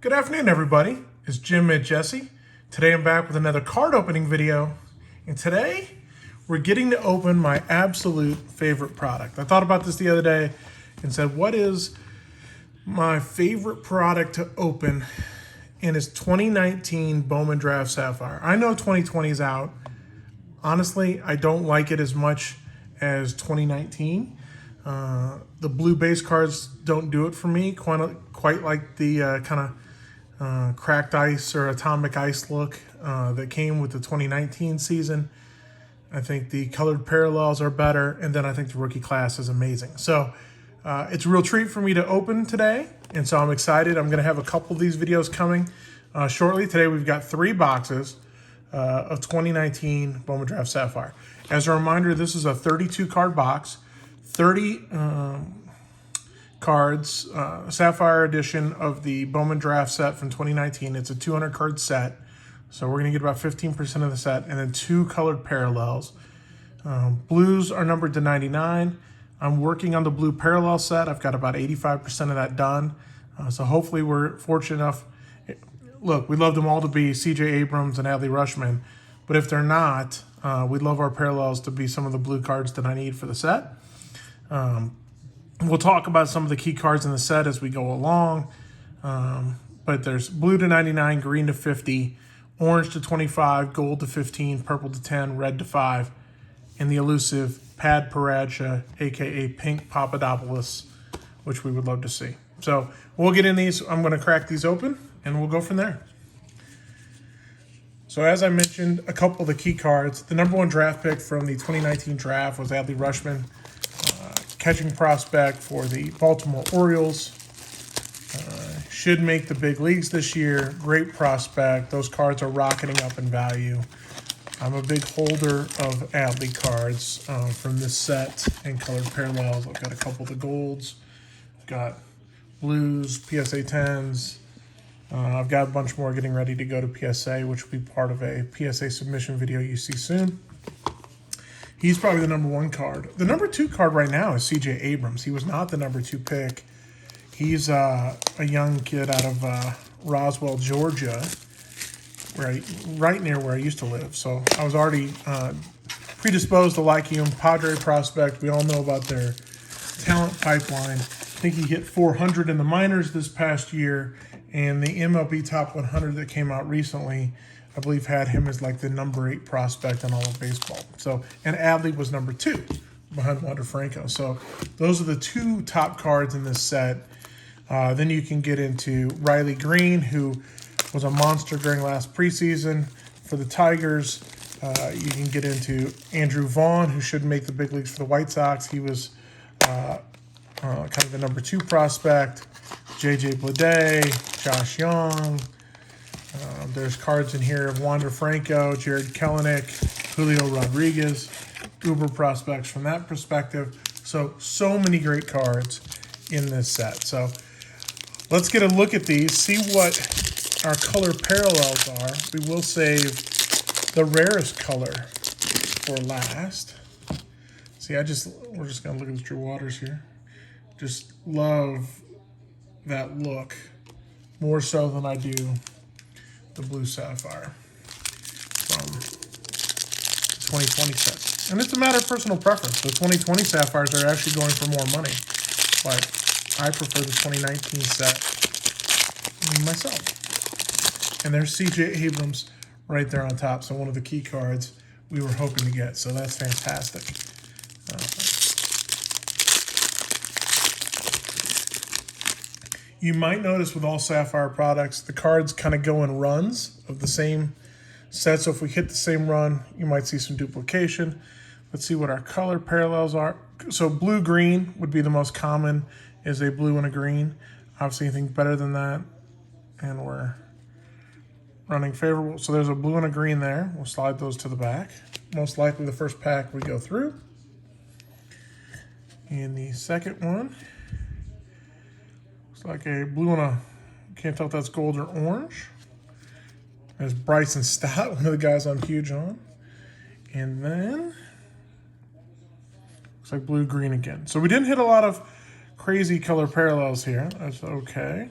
Good afternoon, everybody. It's Jim and Jesse. Today I'm back with another card opening video, and today we're getting to open my absolute favorite product. I thought about this the other day and said, what is my favorite product to open? And it's 2019 Bowman Draft Sapphire. I know 2020 is out. Honestly, I don't like it as much as 2019. The blue base cards don't do it for me quite like the kind of cracked ice or atomic ice look that came with the 2019 season. I think the colored parallels are better, and then I think the rookie class is amazing. So it's a real treat for me to open today, and so I'm excited. I'm going to have a couple of these videos coming shortly. Today we've got 3 boxes of 2019 Bowman Draft Sapphire. As a reminder, this is a 32 card box, 30 cards, Sapphire edition of the Bowman Draft set from 2019. It's a 200 card set, so we're going to get about 15% of the set, and then 2 colored parallels. Blues are numbered to 99. I'm working on the blue parallel set. I've got about 85% of that done, so hopefully we're fortunate enough. Look, we'd love them all to be C.J. Abrams and Adley Rushman, but if they're not, we'd love our parallels to be some of the blue cards that I need for the set. We'll talk about some of the key cards in the set as we go along, but there's blue to 99, green to 50, orange to 25, gold to 15, purple to 10, red to 5, and the elusive Pad Paradja, aka Pink Papadopoulos, which we would love to see. So we'll get in these. I'm going to crack these open, and we'll go from there. So as I mentioned, a couple of the key cards. The #1 draft pick from the 2019 draft was Adley Rushman, catching prospect for the Baltimore Orioles. Should make the big leagues this year. Great prospect. Those cards are rocketing up in value. I'm a big holder of Adley cards from this set and colored parallels. I've got a couple of the golds. I've got blues, PSA 10s. I've got a bunch more getting ready to go to PSA, which will be part of a PSA submission video you see soon. He's probably the #1 card. The #2 card right now is C.J. Abrams. He was not the #2 pick. He's a young kid out of Roswell, Georgia, right near where I used to live. So I was already predisposed to liking him. Padre prospect. We all know about their talent pipeline. I think he hit 400 in the minors this past year, and the MLB Top 100 that came out recently, I believe, had him as like the #8 prospect in all of baseball. So, and Adley was #2 behind Wander Franco. So those are the 2 top cards in this set. Then you can get into Riley Green, who was a monster during last preseason for the Tigers. You can get into Andrew Vaughn, who should make the big leagues for the White Sox. He was kind of the #2 prospect. J.J. Bleday, Josh Young. There's cards in here of Wander Franco, Jared Kelenic, Julio Rodriguez, uber prospects from that perspective. So many great cards in this set. So let's get a look at these, see what our color parallels are. We will save the rarest color for last. See, we're just going to look at the Drew Waters here. Just love that look more so than I do the blue sapphire from the 2020 set. And it's a matter of personal preference. The 2020 sapphires are actually going for more money, but I prefer the 2019 set myself. And there's C.J. Abrams right there on top, so one of the key cards we were hoping to get, so that's fantastic. You might notice with all Sapphire products, the cards kind of go in runs of the same set. So if we hit the same run, you might see some duplication. Let's see what our color parallels are. So blue-green would be the most common, is a blue and a green. Obviously anything better than that, and we're running favorable. So there's a blue and a green there. We'll slide those to the back. Most likely the first pack we go through. And the second one, like a blue and a, can't tell if that's gold or orange. There's Bryson Stott, one of the guys I'm huge on. And then, looks like blue-green again. So we didn't hit a lot of crazy color parallels here. That's okay.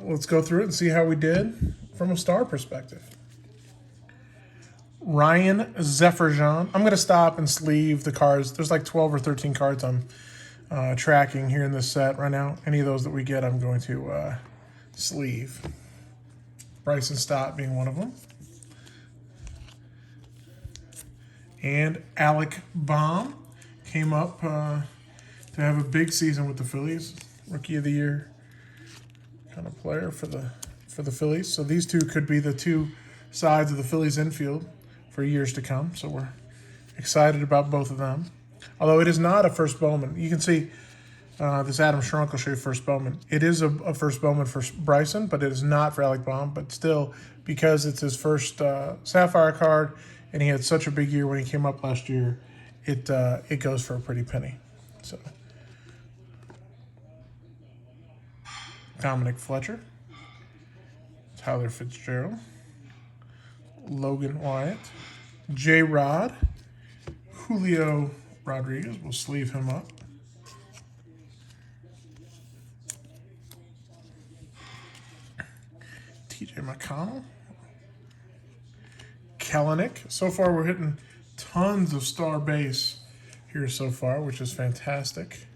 Let's go through it and see how we did from a star perspective. Ryan Zephyrjan. I'm going to stop and sleeve the cards. There's like 12 or 13 cards I'm tracking here in this set right now. Any of those that we get, I'm going to sleeve. Bryson Stott being one of them. And Alec Baum came up to have a big season with the Phillies. Rookie of the Year kind of player for the Phillies. So these two could be the two sides of the Phillies infield for years to come. So we're excited about both of them. Although it is not a first Bowman. You can see this Adam Shrunk will show you first Bowman. It is a first Bowman for Bryson, but it is not for Alec Baum. But still, because it's his first Sapphire card, and he had such a big year when he came up last year, it goes for a pretty penny. So Dominic Fletcher, Tyler Fitzgerald, Logan Wyatt, J-Rod, Julio Rodriguez. We'll sleeve him up. TJ McConnell. Kellenic. So far, we're hitting tons of star base here so far, which is fantastic.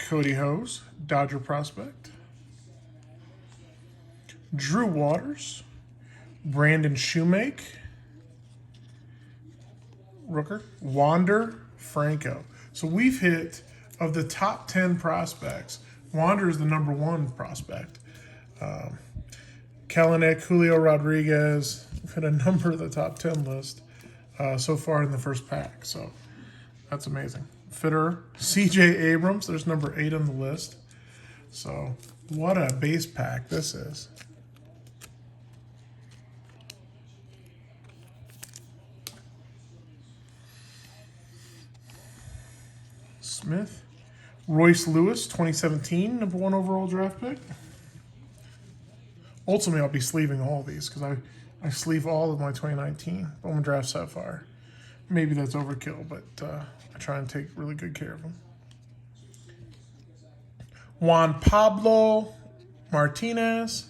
Cody Hose, Dodger prospect. Drew Waters, Brandon Shoemake, Rooker, Wander Franco. So we've hit, of the top 10 prospects, Wander is the #1 prospect. Kellenic, Julio Rodriguez, we've hit a number of the top 10 list so far in the first pack. So that's amazing. Fitter, CJ Abrams, there's #8 on the list. So what a base pack this is. Smith, Royce Lewis, 2017, #1 overall draft pick. Ultimately, I'll be sleeving all of these because I sleeve all of my 2019 Bowman Draft Sapphire. Maybe that's overkill, but I try and take really good care of them. Juan Pablo Martinez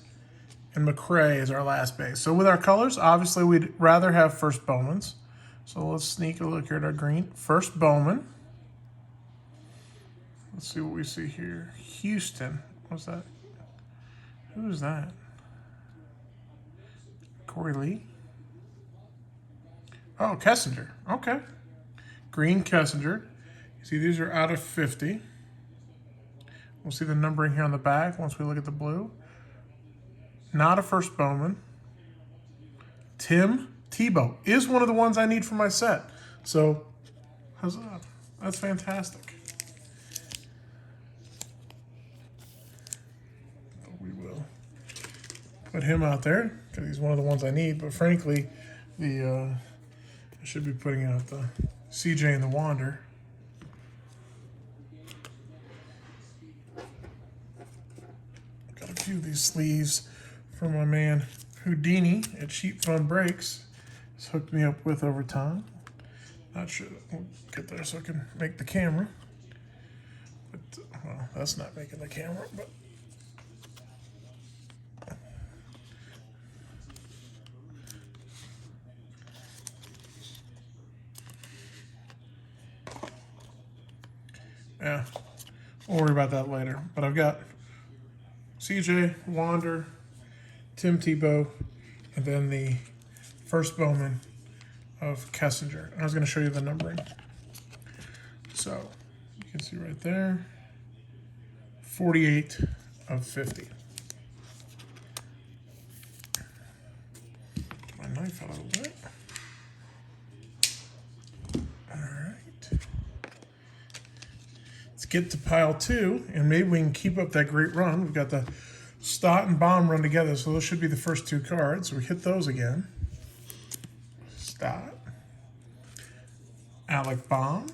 and McRae is our last base. So with our colors, obviously we'd rather have first Bowmans. So let's sneak a look here at our green. First Bowman. Let's see what we see here. Houston. What's that? Who is that? Corey Lee? Oh, Kessinger. Okay. Green Kessinger. You see these are out of 50. We'll see the numbering here on the back once we look at the blue. Not a first Bowman. Tim Tebow is one of the ones I need for my set. So, huzzah. That's fantastic. We will put him out there because he's one of the ones I need. But frankly, I should be putting out the CJ and the Wander. Got a few of these sleeves from my man Houdini at Cheap Fun Breaks. He's hooked me up with over time. Not sure we'll get there so I can make the camera. But, well, that's not making the camera, but. Yeah, we'll worry about that later. But I've got CJ, Wander, Tim Tebow, and then the first Bowman of Kessinger. And I was going to show you the numbering. So you can see right there, 48 of 50. Get my knife out a little bit. Get to pile 2, and maybe we can keep up that great run. We've got the Stott and Baum run together, so those should be the first 2 cards. So we hit those again. Stott. Alec Baum.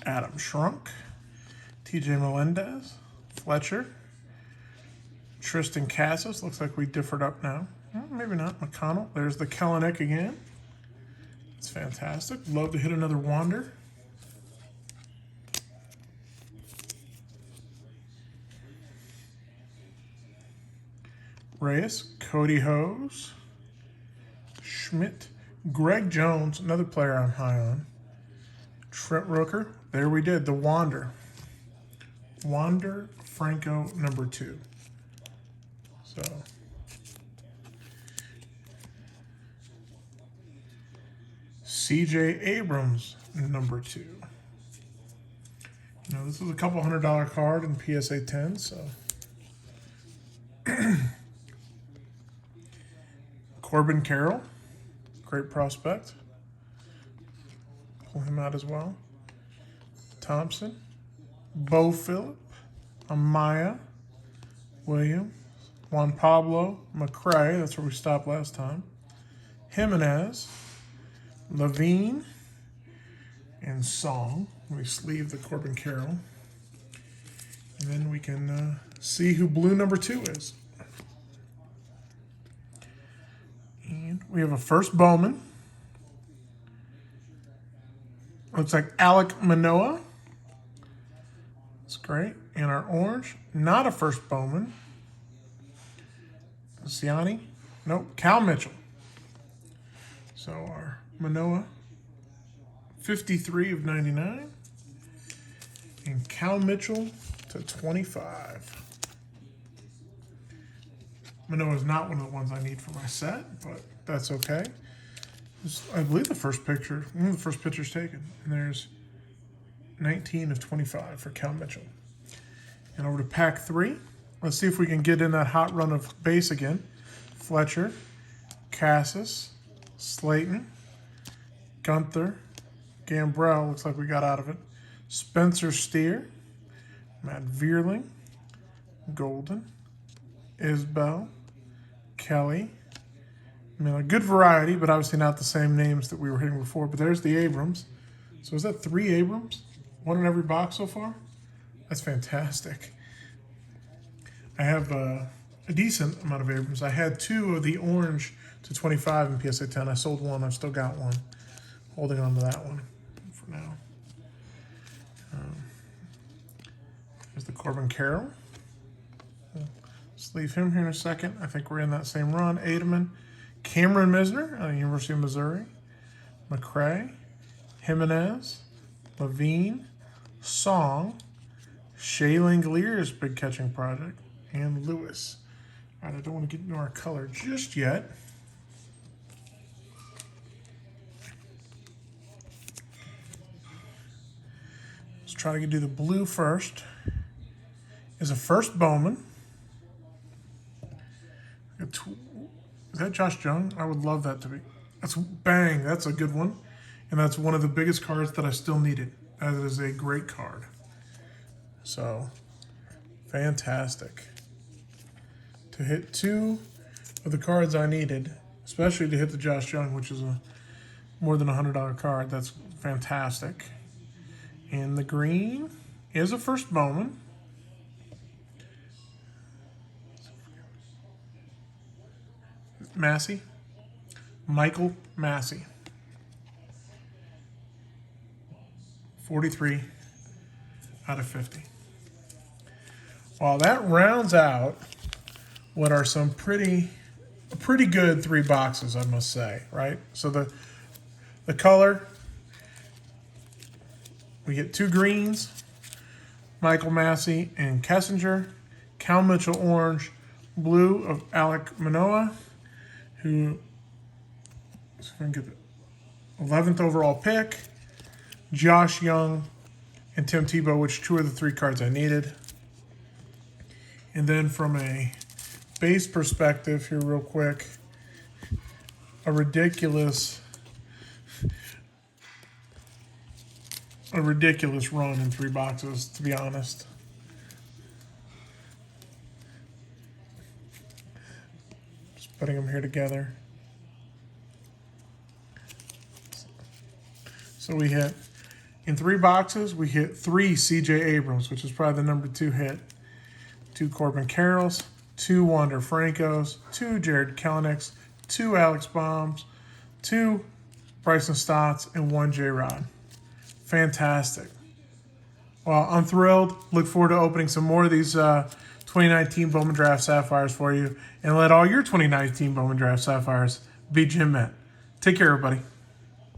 Adam Shrunk. TJ Melendez. Fletcher. Tristan Casas. Looks like we differed up now. Maybe not. McConnell. There's the Kellenick again. It's fantastic. Love to hit another Wander. Reyes, Cody Hose, Schmidt, Greg Jones, another player I'm high on. Trent Rooker. There we did. The Wander. Wander Franco #2. So. CJ Abrams #2. Now this is a couple $100 card in PSA 10, so. Corbin Carroll, great prospect. Pull him out as well. Thompson, Bo Phillip, Amaya, Williams, Juan Pablo, McCray, that's where we stopped last time. Jimenez, Levine, and Song. We sleeve the Corbin Carroll. And then we can see who blue #2 is. And we have a first Bowman. Looks like Alek Manoah. That's great. And our orange, not a first Bowman. Siani. Nope, Cal Mitchell. So our Manoah, 53 of 99. And Cal Mitchell /25. Manoah is not one of the ones I need for my set, but that's okay. I believe the first picture, one of the first pictures taken. And there's 19 of 25 for Cal Mitchell. And over to pack 3. Let's see if we can get in that hot run of base again. Fletcher, Cassis, Slayton, Gunther, Gambrell, looks like we got out of it. Spencer Steer, Matt Vierling, Golden, Isbell, Kelly. I mean, a good variety, but obviously not the same names that we were hitting before. But there's the Abrams. So is that 3 Abrams? 1 in every box so far? That's fantastic. I have a decent amount of Abrams. I had 2 of the orange /25 in PSA 10. I sold 1. I've still got 1. Holding on to that one for now. There's the Corbin Carroll. Let's leave him here in a second. I think we're in that same run. Ademan, Cameron Misner out of the University of Missouri. McCray, Jimenez, Levine, Song, Shea Langlear's big catching project, and Lewis. All right, I don't want to get into our color just yet. Let's try to do the blue first. Is a first Bowman. Is that Josh Jung? I would love that to be. That's bang. That's a good one. And that's one of the biggest cards that I still needed. That is a great card. So, fantastic. To hit 2 of the cards I needed, especially to hit the Josh Jung, which is a more than $100 card. That's fantastic. And the green is a first Bowman. Massey, Michael Massey, 43 out of 50. Well, that rounds out what are some pretty good 3 boxes, I must say, right? So the color, we get 2 greens, Michael Massey and Kessinger, Cal Mitchell orange, blue of Alek Manoah, who is going to get the 11th overall pick, Josh Jung, and Tim Tebow, which 2 of the 3 cards I needed. And then from a base perspective here real quick, a ridiculous run in 3 boxes, to be honest. Putting them here together. So we hit, in 3 boxes, we hit 3 CJ Abrams, which is probably the #2 hit. 2 Corbin Carrolls, 2 Wander Francos, 2 Jared Kellenics, 2 Alex Bombs, 2 Bryson Stotts, and 1 J-Rod. Fantastic. Well, I'm thrilled. Look forward to opening some more of these 2019 Bowman Draft Sapphires for you, and let all your 2019 Bowman Draft Sapphires be Gem Mint. Take care, everybody.